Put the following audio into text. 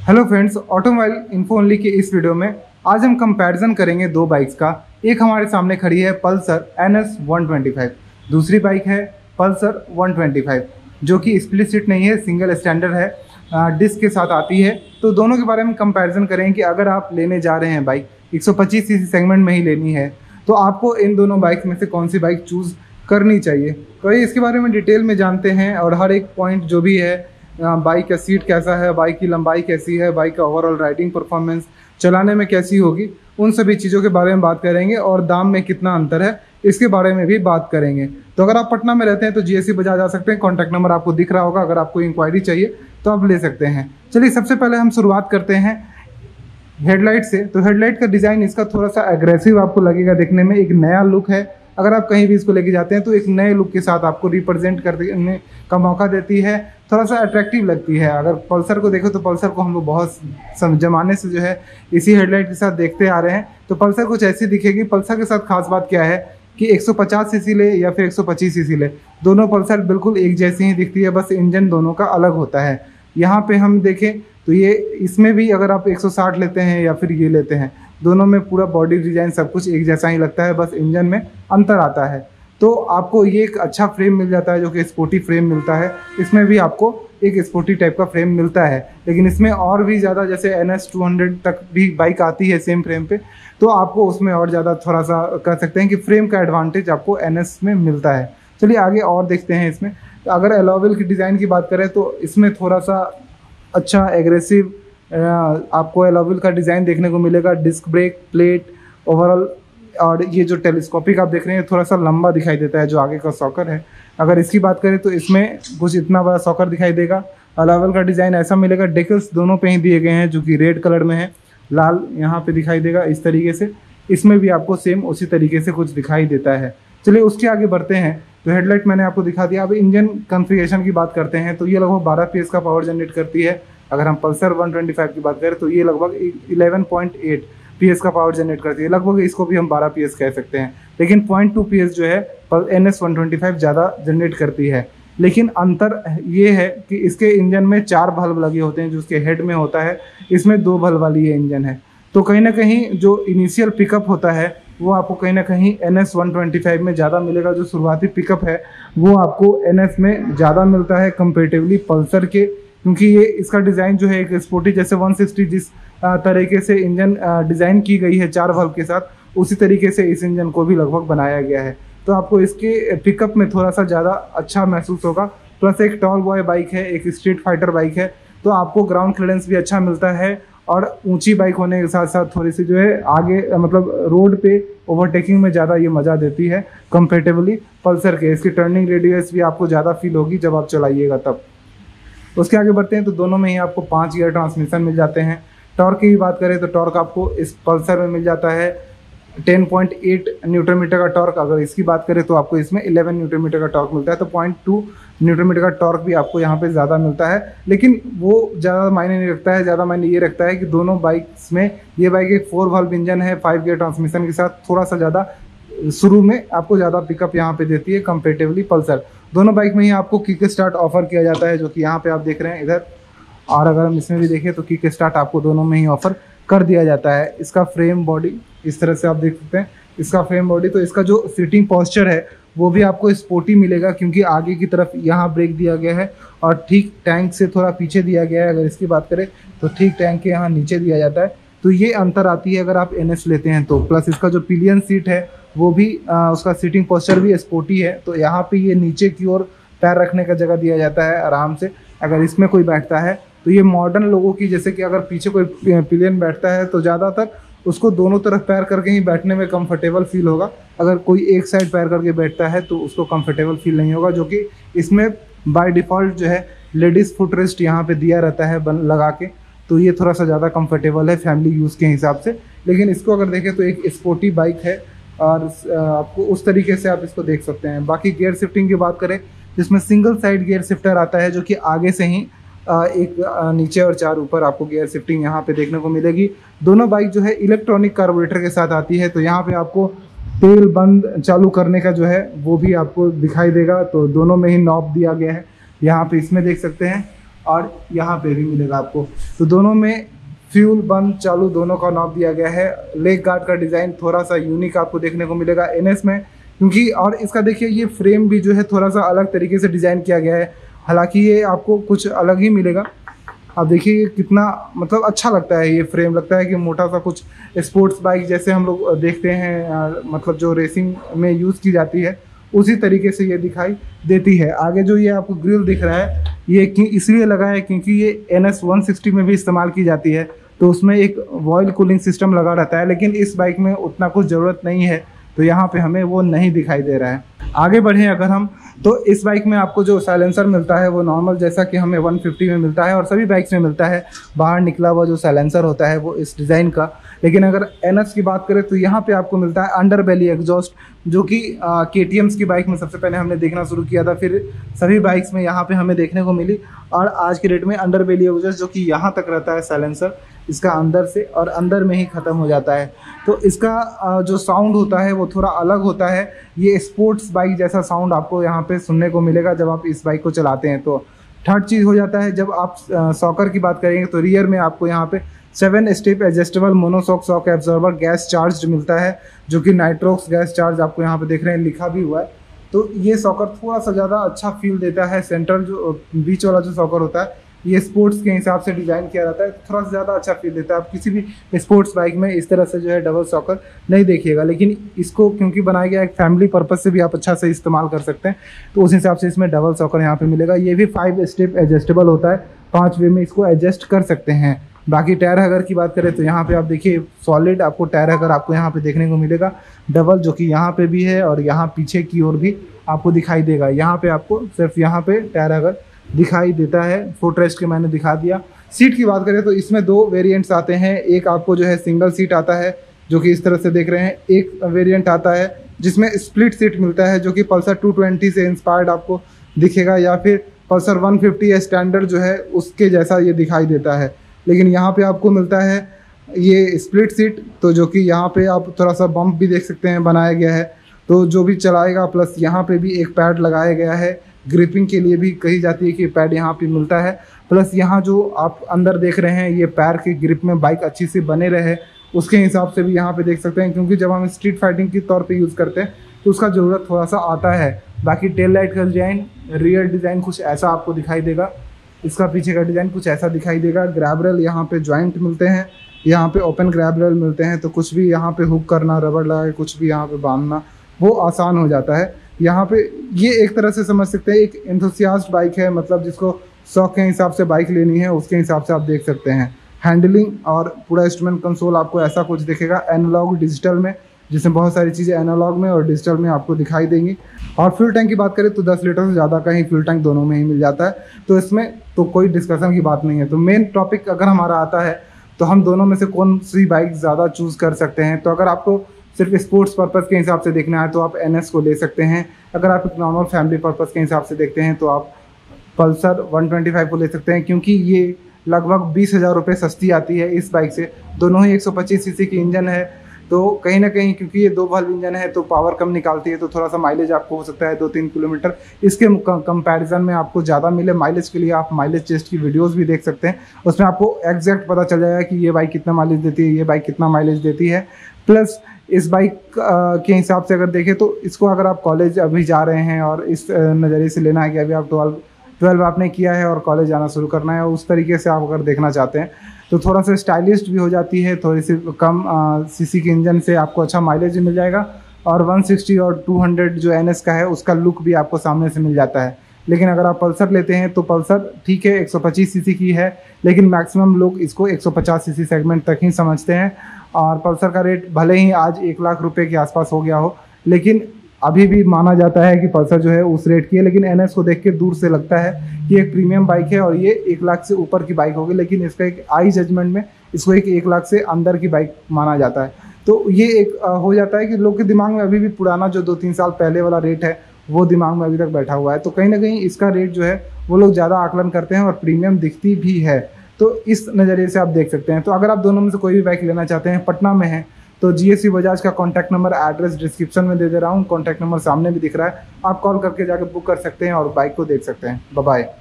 Hello friends, automobile info only के इस video में आज हम कंपैरिजन करेंगे दो बाइक्स का। एक हमारे सामने खड़ी है पल्सर NS 125, दूसरी बाइक है पल्सर 125 जो कि स्प्लिट सीट नहीं है, सिंगल स्टैंडर्ड है, डिस्क के साथ आती है। तो दोनों के बारे में कंपैरिजन करेंगे कि अगर आप लेने जा रहे हैं बाइक 125 सीसी सेगमेंट में ही लेनी है तो आपको इन दोनों बाइक में से कौन सी बाइक चूज़ करनी चाहिए। तो ये इसके बारे में डिटेल में जानते हैं और हर एक पॉइंट जो भी है, बाइक का सीट कैसा है, बाइक की लंबाई कैसी है, बाइक का ओवरऑल राइडिंग परफॉर्मेंस चलाने में कैसी होगी, उन सभी चीज़ों के बारे में बात करेंगे और दाम में कितना अंतर है इसके बारे में भी बात करेंगे। तो अगर आप पटना में रहते हैं तो GSC बजाज आ सकते हैं। कॉन्टैक्ट नंबर आपको दिख रहा होगा, अगर आपको इंक्वायरी चाहिए तो आप ले सकते हैं। चलिए सबसे पहले हम शुरुआत करते हैं हेडलाइट से। तो हेडलाइट का डिज़ाइन इसका थोड़ा सा एग्रेसिव आपको लगेगा देखने में, एक नया लुक है। अगर आप कहीं भी इसको लेके जाते हैं तो एक नए लुक के साथ आपको रिप्रेजेंट करने का मौका देती है, थोड़ा सा अट्रैक्टिव लगती है। अगर पल्सर को देखो तो पल्सर को हम लोग बहुत ज़माने से जो है इसी हेडलाइट के साथ देखते आ रहे हैं, तो पल्सर कुछ ऐसी दिखेगी। पल्सर के साथ खास बात क्या है कि 150 सीसी ले या फिर 125 सीसी ले, दोनों पल्सर बिल्कुल एक जैसी ही दिखती है, बस इंजन दोनों का अलग होता है। यहाँ पे हम देखें तो ये इसमें भी अगर आप 160 लेते हैं या फिर ये लेते हैं, दोनों में पूरा बॉडी डिजाइन सब कुछ एक जैसा ही लगता है, बस इंजन में अंतर आता है। तो आपको ये एक अच्छा फ्रेम मिल जाता है जो कि स्पोर्टी फ्रेम मिलता है। इसमें भी आपको एक स्पोर्टी टाइप का फ्रेम मिलता है, लेकिन इसमें और भी ज़्यादा जैसे NS 200 तक भी बाइक आती है सेम फ्रेम पे, तो आपको उसमें और ज़्यादा थोड़ा सा कह सकते हैं कि फ्रेम का एडवांटेज आपको NS में मिलता है। चलिए आगे और देखते हैं। इसमें अगर अलॉय व्हील की डिज़ाइन की बात करें तो इसमें थोड़ा सा अच्छा एग्रेसिव आपको अलॉय व्हील का डिज़ाइन देखने को मिलेगा। डिस्क ब्रेक प्लेट ओवरऑल, और ये जो टेलीस्कोपिक आप देख रहे हैं थोड़ा सा लंबा दिखाई देता है जो आगे का सॉकर है। अगर इसकी बात करें तो इसमें कुछ इतना बड़ा सॉकर दिखाई देगा। अलॉय व्हील का डिज़ाइन ऐसा मिलेगा। डेकल्स दोनों पे ही दिए गए हैं जो कि रेड कलर में है, लाल यहाँ पे दिखाई देगा इस तरीके से। इसमें भी आपको सेम उसी तरीके से कुछ दिखाई देता है। चलिए उसके आगे बढ़ते हैं। तो हेडलाइट मैंने आपको दिखा दिया। अब इंजन कॉन्फ़िगरेशन की बात करते हैं तो ये लगभग 12 PS का पावर जनरेट करती है। अगर हम पल्सर 125 की बात करें तो ये लगभग 11.8 PS का पावर जनरेट करती है। लगभग इसको भी हम 12 PS कह सकते हैं, लेकिन 0.2 PS जो है NS 125 ज़्यादा जनरेट करती है। लेकिन अंतर ये है कि इसके इंजन में 4 बल्ब लगे होते हैं जो उसके हेड में होता है, इसमें 2 बल्ब वाली ये इंजन है। तो कहीं ना कहीं जो इनिशियल पिकअप होता है वो आपको कहीं ना कहीं NS 125 में ज़्यादा मिलेगा। जो शुरुआती पिकअप है वो आपको NS में ज़्यादा मिलता है कंपेरेटिवली पल्सर के, क्योंकि ये इसका डिज़ाइन जो है एक स्पोर्टी जैसे 160 जिस तरीके से इंजन डिज़ाइन की गई है 4 बल्ब के साथ, उसी तरीके से इस इंजन को भी लगभग बनाया गया है। तो आपको इसके पिकअप में थोड़ा सा ज़्यादा अच्छा महसूस होगा। प्लस एक टॉल बॉय बाइक है, एक स्ट्रीट फाइटर बाइक है, तो आपको ग्राउंड क्लियरेंस भी अच्छा मिलता है और ऊंची बाइक होने के साथ साथ थोड़ी सी जो है आगे मतलब रोड पे ओवरटेकिंग में ज़्यादा ये मज़ा देती है कंपेरेटिवली पल्सर के। इसकी टर्निंग रेडियस भी आपको ज़्यादा फील होगी जब आप चलाइएगा तब। उसके आगे बढ़ते हैं तो दोनों में ही आपको 5 गियर ट्रांसमिशन मिल जाते हैं। टॉर्क की बात करें तो टॉर्क आपको इस पल्सर में मिल जाता है 10.8 न्यूटन मीटर का टॉर्क। अगर इसकी बात करें तो आपको इसमें 11 न्यूटन मीटर का टॉर्क मिलता है, तो 0.2 न्यूटन मीटर का टॉर्क भी आपको यहाँ पे ज़्यादा मिलता है। लेकिन वो ज़्यादा मायने नहीं रखता है, ज़्यादा मायने ये रखता है कि दोनों बाइक्स में ये बाइक एक 4 वाल्व इंजन है 5 गियर ट्रांसमिशन के साथ, थोड़ा सा ज़्यादा शुरू में आपको ज़्यादा पिकअप यहाँ पे देती है कंपेरेटिवली पल्सर। दोनों बाइक में ही आपको किक स्टार्ट ऑफर किया जाता है जो कि यहाँ पे आप देख रहे हैं इधर, और अगर हम इसमें भी देखें तो किक स्टार्ट आपको दोनों में ही ऑफर कर दिया जाता है। इसका फ्रेम बॉडी इस तरह से आप देख सकते हैं, इसका फ्रेम बॉडी। तो इसका जो सीटिंग पोस्चर है वो भी आपको स्पोर्टी मिलेगा, क्योंकि आगे की तरफ यहाँ ब्रेक दिया गया है और ठीक टैंक से थोड़ा पीछे दिया गया है। अगर इसकी बात करें तो ठीक टैंक के यहाँ नीचे दिया जाता है, तो ये अंतर आती है अगर आप NS लेते हैं तो। प्लस इसका जो पिलियन सीट है वो भी उसका सीटिंग पोस्चर भी स्पोर्टी है, तो यहाँ पे ये नीचे की ओर पैर रखने का जगह दिया जाता है आराम से। अगर इसमें कोई बैठता है तो ये मॉडर्न लोगों की, जैसे कि अगर पीछे कोई पिलियन बैठता है तो ज़्यादातर उसको दोनों तरफ पैर करके ही बैठने में कंफर्टेबल फील होगा। अगर कोई एक साइड पैर करके बैठता है तो उसको कंफर्टेबल फील नहीं होगा, जो कि इसमें बाय डिफ़ॉल्ट जो है लेडीज़ फुट रेस्ट यहाँ पे दिया रहता है लगा के, तो ये थोड़ा सा ज़्यादा कंफर्टेबल है फैमिली यूज़ के हिसाब से। लेकिन इसको अगर देखें तो एक स्पोर्टी बाइक है और आपको उस तरीके से आप इसको देख सकते हैं। बाकी गियर शिफ्टिंग की बात करें जिसमें सिंगल साइड गियर शिफ्टर आता है जो कि आगे से ही एक नीचे और 4 ऊपर आपको गियर शिफ्टिंग यहाँ पे देखने को मिलेगी। दोनों बाइक जो है इलेक्ट्रॉनिक कार्बोरेटर के साथ आती है, तो यहाँ पे आपको तेल बंद चालू करने का जो है वो भी आपको दिखाई देगा। तो दोनों में ही नॉब दिया गया है, यहाँ पे इसमें देख सकते हैं। और यहाँ पे भी मिलेगा आपको। तो दोनों में फ्यूल बंद चालू दोनों का नॉब दिया गया है। लेग गार्ड का डिज़ाइन थोड़ा सा यूनिक आपको देखने को मिलेगा NS में, क्योंकि और इसका देखिए ये फ्रेम भी जो है थोड़ा सा अलग तरीके से डिज़ाइन किया गया है। हालांकि ये आपको कुछ अलग ही मिलेगा। आप देखिए कितना मतलब अच्छा लगता है ये फ्रेम, लगता है कि मोटा सा कुछ स्पोर्ट्स बाइक जैसे हम लोग देखते हैं, मतलब जो रेसिंग में यूज़ की जाती है उसी तरीके से ये दिखाई देती है। आगे जो ये आपको ग्रिल दिख रहा है ये इसलिए लगा है क्योंकि ये NS 160 में भी इस्तेमाल की जाती है, तो उसमें एक वॉइल कूलिंग सिस्टम लगा रहता है, लेकिन इस बाइक में उतना कुछ ज़रूरत नहीं है, तो यहाँ पे हमें वो नहीं दिखाई दे रहा है। आगे बढ़ें अगर हम, तो इस बाइक में आपको जो साइलेंसर मिलता है वो नॉर्मल जैसा कि हमें 150 में मिलता है और सभी बाइक्स में मिलता है, बाहर निकला हुआ जो साइलेंसर होता है वो इस डिज़ाइन का। लेकिन अगर NS की बात करें तो यहाँ पे आपको मिलता है अंडर बेली एग्जॉस्ट, जो कि KTM's की बाइक में सबसे पहले हमने देखना शुरू किया था, फिर सभी बाइक्स में यहाँ पे हमें देखने को मिली। और आज के डेट में अंडर बेली एग्जॉस्ट जो कि यहाँ तक रहता है साइलेंसर इसका अंदर से, और अंदर में ही ख़त्म हो जाता है। तो इसका जो साउंड होता है वो थोड़ा अलग होता है। ये स्पोर्ट्स बाइक जैसा साउंड आपको यहाँ पे सुनने को मिलेगा जब आप इस बाइक को चलाते हैं। तो थर्ड चीज़ हो जाता है, जब आप शॉकर की बात करेंगे तो रियर में आपको यहाँ पे 7 step adjustable monoshock shock absorber gas charge मिलता है, जो कि नाइट्रोक्स गैस चार्ज आपको यहाँ पे देख रहे हैं लिखा भी हुआ है। तो ये शॉकर थोड़ा सा ज़्यादा अच्छा फील देता है। सेंट्रल जो बीच वाला जो शॉकर होता है ये स्पोर्ट्स के हिसाब से डिज़ाइन किया रहता है, थोड़ा सा ज़्यादा अच्छा फील देता है। आप किसी भी स्पोर्ट्स बाइक में इस तरह से जो है डबल शॉकर नहीं देखिएगा, लेकिन इसको क्योंकि बनाया गया एक फैमिली पर्पज़ से भी आप अच्छा से इस्तेमाल कर सकते हैं, तो उस हिसाब से इसमें डबल शॉकर यहाँ पे मिलेगा। ये भी 5 स्टेप एडजस्टेबल होता है, 5 वे में इसको एडजस्ट कर सकते हैं। बाकी टायर हैगर की बात करें तो यहाँ पे आप देखिए सॉलिड आपको टायर हैगर आपको यहाँ पे देखने को मिलेगा, डबल, जो कि यहाँ पे भी है और यहाँ पीछे की ओर भी आपको दिखाई देगा। यहाँ पे आपको सिर्फ यहाँ पे टायर हैगर दिखाई देता है। फुटरेस्ट के मैंने दिखा दिया। सीट की बात करें तो इसमें 2 वेरिएंट्स आते हैं। एक आपको जो है सिंगल सीट आता है जो कि इस तरह से देख रहे हैं, एक वेरिएंट आता है जिसमें स्प्लिट सीट मिलता है जो कि पल्सर 220 से इंस्पायर्ड आपको दिखेगा, या फिर पल्सर 150 स्टैंडर्ड जो है उसके जैसा ये दिखाई देता है। लेकिन यहाँ पे आपको मिलता है ये स्प्लिट सीट, तो जो कि यहाँ पे आप थोड़ा सा बम्प भी देख सकते हैं बनाया गया है, तो जो भी चलाएगा। प्लस यहाँ पे भी एक पैड लगाया गया है, ग्रिपिंग के लिए भी कही जाती है कि पैड यहाँ पे मिलता है। प्लस यहाँ जो आप अंदर देख रहे हैं ये पैर के ग्रिप में बाइक अच्छी से बने रहे उसके हिसाब से भी यहाँ पे देख सकते हैं, क्योंकि जब हम स्ट्रीट फाइटिंग के तौर पे यूज़ करते हैं तो उसका ज़रूरत थोड़ा सा आता है। बाकी टेल लाइट का डिज़ाइन, रियर डिज़ाइन कुछ ऐसा आपको दिखाई देगा, इसका पीछे का डिज़ाइन कुछ ऐसा दिखाई देगा। ग्रैब रेल यहाँ पे जॉइंट मिलते हैं, यहाँ पे ओपन ग्रैब रेल मिलते हैं, तो कुछ भी यहाँ पे हुक करना, रबड़ लगा के कुछ भी यहाँ पे बांधना वो आसान हो जाता है। यहाँ पे ये एक तरह से समझ सकते हैं एक एंथुसियास्ट बाइक है, मतलब जिसको शौक के हिसाब से बाइक लेनी है उसके हिसाब से आप देख सकते हैं। हैंडलिंग और पूरा इंस्ट्रूमेंट कंसोल आपको ऐसा कुछ दिखेगा एनालॉग डिजिटल में, जिसमें बहुत सारी चीज़ें एनालॉग में और डिजिटल में आपको दिखाई देंगी। और फ्यूल टैंक की बात करें तो 10 लीटर से ज़्यादा का ही फ्यूल टैंक दोनों में ही मिल जाता है, तो इसमें तो कोई डिस्कशन की बात नहीं है। तो मेन टॉपिक अगर हमारा आता है तो हम दोनों में से कौन सी बाइक ज़्यादा चूज़ कर सकते हैं। तो अगर आपको सिर्फ स्पोर्ट्स पर्पज़ के हिसाब से देखना है तो आप NS को ले सकते हैं। अगर आप एक नॉर्मल फैमिली पर्पज़ के हिसाब से देखते हैं तो आप पल्सर 125 को ले सकते हैं, क्योंकि ये लगभग 20,000 रुपये सस्ती आती है इस बाइक से। दोनों ही 125 सीसी की इंजन है, तो कहीं ना कहीं क्योंकि ये 2 वाल्व इंजन है तो पावर कम निकालती है, तो थोड़ा सा माइलेज आपको हो सकता है 2-3 किलोमीटर इसके कंपैरिजन में आपको ज़्यादा मिले। माइलेज के लिए आप माइलेज टेस्ट की वीडियोस भी देख सकते हैं, उसमें आपको एग्जैक्ट पता चल जाएगा कि ये बाइक कितना माइलेज देती है, ये बाइक कितना माइलेज देती है। प्लस इस बाइक के हिसाब से अगर देखें तो इसको अगर आप कॉलेज अभी जा रहे हैं और इस नज़रिए से लेना है कि अभी आप 12 आपने किया है और कॉलेज जाना शुरू करना है, उस तरीके से आप अगर देखना चाहते हैं तो थोड़ा सा स्टाइलिस्ट भी हो जाती है। थोड़ी सी कम सीसी के इंजन से आपको अच्छा माइलेज भी मिल जाएगा, और 160 और 200 जो NS का है उसका लुक भी आपको सामने से मिल जाता है। लेकिन अगर आप पल्सर लेते हैं तो पल्सर ठीक है 125 सीसी की है, लेकिन मैक्सिमम लोग इसको 150 सीसी सेगमेंट तक ही समझते हैं। और पल्सर का रेट भले ही आज 1 लाख रुपए के आसपास हो गया हो, लेकिन अभी भी माना जाता है कि पल्सर जो है उस रेट की है। लेकिन NS को देख के दूर से लगता है कि एक प्रीमियम बाइक है और ये 1 लाख से ऊपर की बाइक होगी, लेकिन इसका एक आई जजमेंट में इसको एक 1 लाख से अंदर की बाइक माना जाता है। तो ये एक हो जाता है कि लोग के दिमाग में अभी भी पुराना जो 2-3 साल पहले वाला रेट है वो दिमाग में अभी तक बैठा हुआ है। तो कहीं ना कहीं इसका रेट जो है वो लोग ज़्यादा आकलन करते हैं और प्रीमियम दिखती भी है। तो इस नज़रिए से आप देख सकते हैं। तो अगर आप दोनों में से कोई भी बाइक लेना चाहते हैं, पटना में है, तो GSV बजाज का कॉन्टैक्ट नंबर एड्रेस डिस्क्रिप्शन में दे दे रहा हूँ, कॉन्टैक्ट नंबर सामने भी दिख रहा है, आप कॉल करके जाकर बुक कर सकते हैं और बाइक को देख सकते हैं। Bye bye.